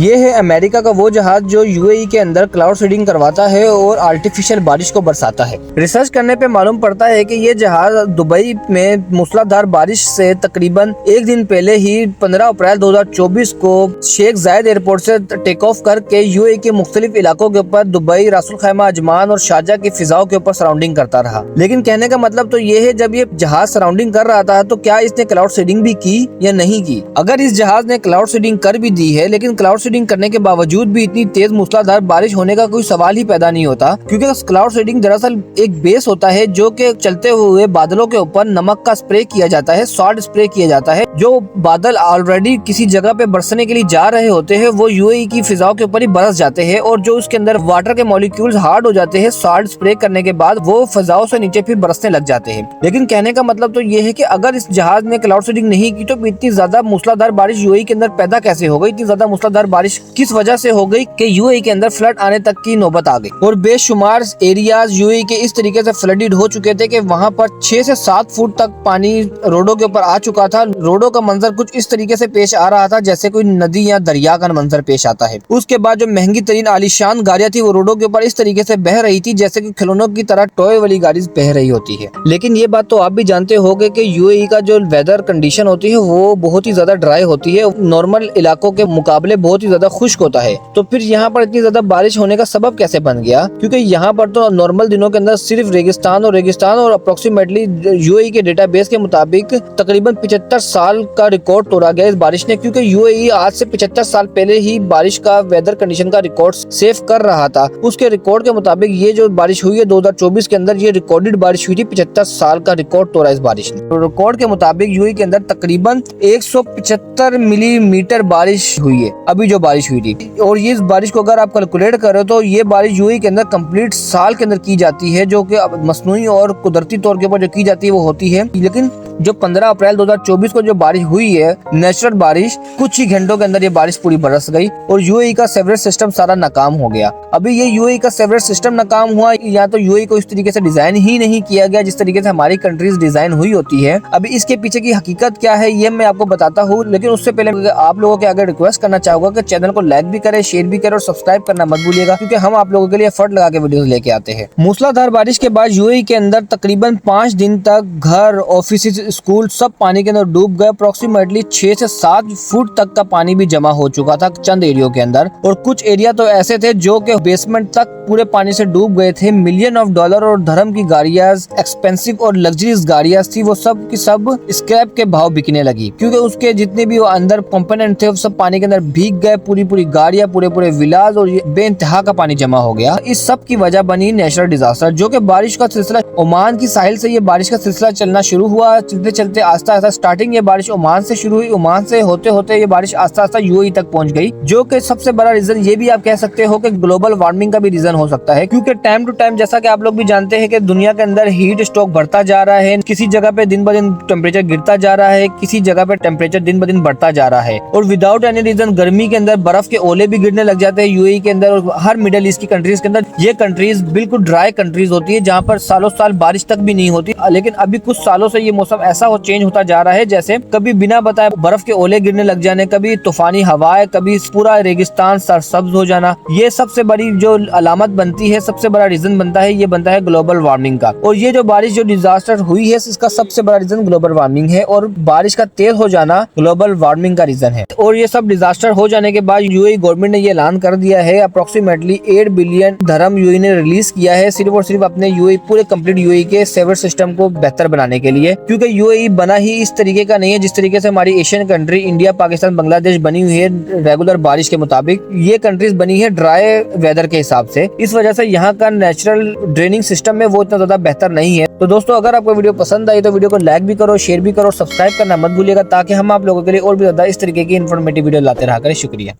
ये है अमेरिका का वो जहाज जो यूएई के अंदर क्लाउड सीडिंग करवाता है और आर्टिफिशियल बारिश को बरसाता है। रिसर्च करने पे मालूम पड़ता है कि ये जहाज दुबई में मूसलाधार बारिश से तकरीबन एक दिन पहले ही 15 अप्रैल 2024 को शेख जायद एयरपोर्ट से टेक ऑफ करके यूएई के मुख्तलिफ इलाकों के ऊपर दुबई, रासुल खैमा, अजमान और शारजा की फिजाओं के ऊपर सराउंडिंग करता रहा। लेकिन कहने का मतलब तो ये है, जब ये जहाज सराउंडिंग कर रहा था तो क्या इसने क्लाउड सीडिंग भी की या नहीं की। अगर इस जहाज ने क्लाउड सीडिंग कर भी दी है, लेकिन क्लाउड सीडिंग करने के बावजूद भी इतनी तेज मूसलाधार बारिश होने का कोई सवाल ही पैदा नहीं होता, क्योंकि क्लाउड सीडिंग दरअसल एक बेस होता है जो कि चलते हुए बादलों के ऊपर नमक का स्प्रे किया जाता है, सॉल्ट स्प्रे किया जाता है। जो बादल ऑलरेडी किसी जगह पे बरसने के लिए जा रहे होते हैं वो यूएई की फिजाओं के ऊपर ही बरस जाते हैं, और जो उसके अंदर वाटर के मॉलिक्यूल्स हार्ड हो जाते हैं सॉल्ट स्प्रे करने के बाद, वो फिजाओं से नीचे फिर बरसने लग जाते हैं। लेकिन कहने का मतलब तो ये है कि अगर इस जहाज ने क्लाउड सीडिंग नहीं की तो इतनी ज्यादा मूसलाधार बारिश यूएई के अंदर पैदा कैसे हो गई। इतनी ज्यादा मूसलाधार बारिश किस वजह से हो गई कि यूएई के अंदर फ्लड आने तक की नौबत आ गई, और बेशुमार एरियाज यूएई के इस तरीके से फ्लडेड हो चुके थे कि वहाँ पर 6 से 7 फुट तक पानी रोडों के ऊपर आ चुका था। रोडों का मंजर कुछ इस तरीके से पेश आ रहा था जैसे कोई नदी या दरिया का मंजर पेश आता है। उसके बाद जो महंगी तरीन आलीशान गाड़ियां थी वो रोडों के ऊपर इस तरीके से बह रही थी जैसे कि खिलौनों की तरह टॉय वाली गाड़ी बह रही होती है। लेकिन ये बात तो आप भी जानते होंगे कि यूएई का जो वेदर कंडीशन होती है वो बहुत ही ज्यादा ड्राई होती है, नॉर्मल इलाकों के मुकाबले बहुत ही ज्यादा खुश्क होता है। तो फिर यहाँ पर इतनी ज्यादा बारिश होने का सबब कैसे बन गया, क्योंकि यहाँ पर तो नॉर्मल दिनों के अंदर सिर्फ रेगिस्तान और अप्रोक्सीमेटली यूएई के डेटाबेस के मुताबिक तकरीबन 75 साल का रिकॉर्ड तोड़ा गया इस बारिश ने, क्योंकि यूएई आज से 75 साल पहले ही बारिश का वेदर कंडीशन का रिकॉर्ड सेव कर रहा था। उसके रिकॉर्ड के मुताबिक ये जो बारिश हुई है 2024 के अंदर, ये रिकॉर्डेड बारिश हुई थी। 75 साल का रिकॉर्ड तोड़ा इस बारिश ने। तो रिकॉर्ड के मुताबिक यूएई के अंदर तकरीबन 175 मिलीमीटर बारिश हुई है अभी जो बारिश हुई थी, और ये इस बारिश को अगर आप कैलकुलेट करो तो ये बारिश यूएई के अंदर कंप्लीट साल के अंदर की जाती है, जो कि मसनूई और कुदरती तौर के ऊपर जो की जाती है वो होती है। लेकिन जो 15 अप्रैल 2024 को जो बारिश हुई है नेचुरल बारिश, कुछ ही घंटों के अंदर ये बारिश पूरी बरस गई और यूएई का सेवरेज सिस्टम सारा नाकाम हो गया। अभी ये यूएई का सेवरेज सिस्टम नाकाम हुआ या तो यूएई को इस तरीके से डिजाइन ही नहीं किया गया जिस तरीके से हमारी कंट्रीज डिजाइन हुई होती है। अभी इसके पीछे की हकीकत क्या है ये मैं आपको बताता हूँ, लेकिन उससे पहले आप लोगों के आगे रिक्वेस्ट करना चाहूंगा कि चैनल को लाइक भी करें, शेयर भी करें और सब्सक्राइब करना मत भूलिएगा, क्योंकि हम आप लोगों के लिए एफर्ट लगा के वीडियोस लेके आते हैं। मूसलाधार बारिश के बाद यूएई के अंदर तकरीबन 5 दिन तक घर, ऑफिस, स्कूल सब पानी के अंदर डूब गए। अप्रोक्सीमेटली 6 से 7 फुट तक का पानी भी जमा हो चुका था चंद एरियो के अंदर, और कुछ एरिया तो ऐसे थे जो कि बेसमेंट तक पूरे पानी से डूब गए थे। मिलियन ऑफ डॉलर और धर्म की गाड़ियां, एक्सपेंसिव और लग्जरीज गाड़ियां थी, वो सब की सब स्क्रैप के भाव बिकने लगी, क्योंकि उसके जितने भी वो अंदर कंपोनेंट थे वो सब पानी के अंदर भीग गए। पूरी गाड़ियां, पूरे विलाज और बेइंतहा का पानी जमा हो गया। इस सब की वजह बनी नेचुरल डिजास्टर, जो कि बारिश का सिलसिला ओमान की साहिल से ये बारिश का सिलसिला चलना शुरू हुआ। चलते चलते आस्ता आस्ता स्टार्टिंग ये बारिश ओमान से शुरू हुई, ओमान से होते होते ये बारिश आस्ता आस्ता यूएई तक पहुंच गई, जो कि सबसे बड़ा रीजन ये भी आप कह सकते हो कि ग्लोबल वार्मिंग का भी रीजन हो सकता है, क्योंकि टाइम टू टाइम जैसा कि आप लोग भी जानते हैं कि दुनिया के अंदर हीट स्ट्रोक बढ़ता जा रहा है। किसी जगह पे दिन ब दिन टेम्परेचर गिरता जा रहा है, किसी जगह पे टेम्परेचर दिन ब दिन बढ़ता जा रहा है, और विदाउट एनी रीजन गर्मी के अंदर बर्फ के ओले भी गिरने लग जाते हैं यूएई के अंदर और हर मिडिल ईस्ट की कंट्रीज के अंदर। ये कंट्रीज बिल्कुल ड्राई कंट्रीज होती है जहाँ पर सालों साल बारिश तक भी नहीं होती, लेकिन अभी कुछ सालों से ये मौसम ऐसा हो चेंज होता जा रहा है जैसे कभी बिना बताए बर्फ के ओले गिरने लग जाने, कभी तूफानी हवाएं, कभी पूरा रेगिस्तान सरसब्ज हो जाना। ये सबसे बड़ी जो अलामत बनती है, सबसे बड़ा रीजन बनता है, ये बनता है ग्लोबल वार्मिंग का। और ये जो बारिश जो डिजास्टर हुई है इसका सबसे बड़ा रीजन ग्लोबल वार्मिंग है, और बारिश का तेज हो जाना ग्लोबल वार्मिंग का रीजन है। और ये सब डिजास्टर हो जाने के बाद यूएई गवर्नमेंट ने ये ऐलान कर दिया है अप्रोक्सीमेटली 8 बिलियन धर्म यूएई ने रिलीज किया है सिर्फ और सिर्फ अपने यूएई पूरे कंप्लीट यूएई के सेवर सिस्टम को बेहतर बनाने के लिए, क्योंकि यूएई बना ही इस तरीके का नहीं है जिस तरीके से हमारी Asian country India, Pakistan, Bangladesh बनी हुई है रेगुलर बारिश के मुताबिक। ये कंट्रीज बनी है ड्राई वेदर के हिसाब से, इस वजह से यहाँ का नेचुरल ड्रेनिंग सिस्टम में वो इतना ज्यादा बेहतर नहीं है। तो दोस्तों अगर आपको वीडियो पसंद आई तो वीडियो को लाइक भी करो, शेयर भी करो, सब्सक्राइब करना मत भूलिएगा, ताकि हम आप लोगों के लिए और भी ज्यादा इस तरीके की इन्फॉर्मेटिव वीडियो लाते रहा करें। शुक्रिया।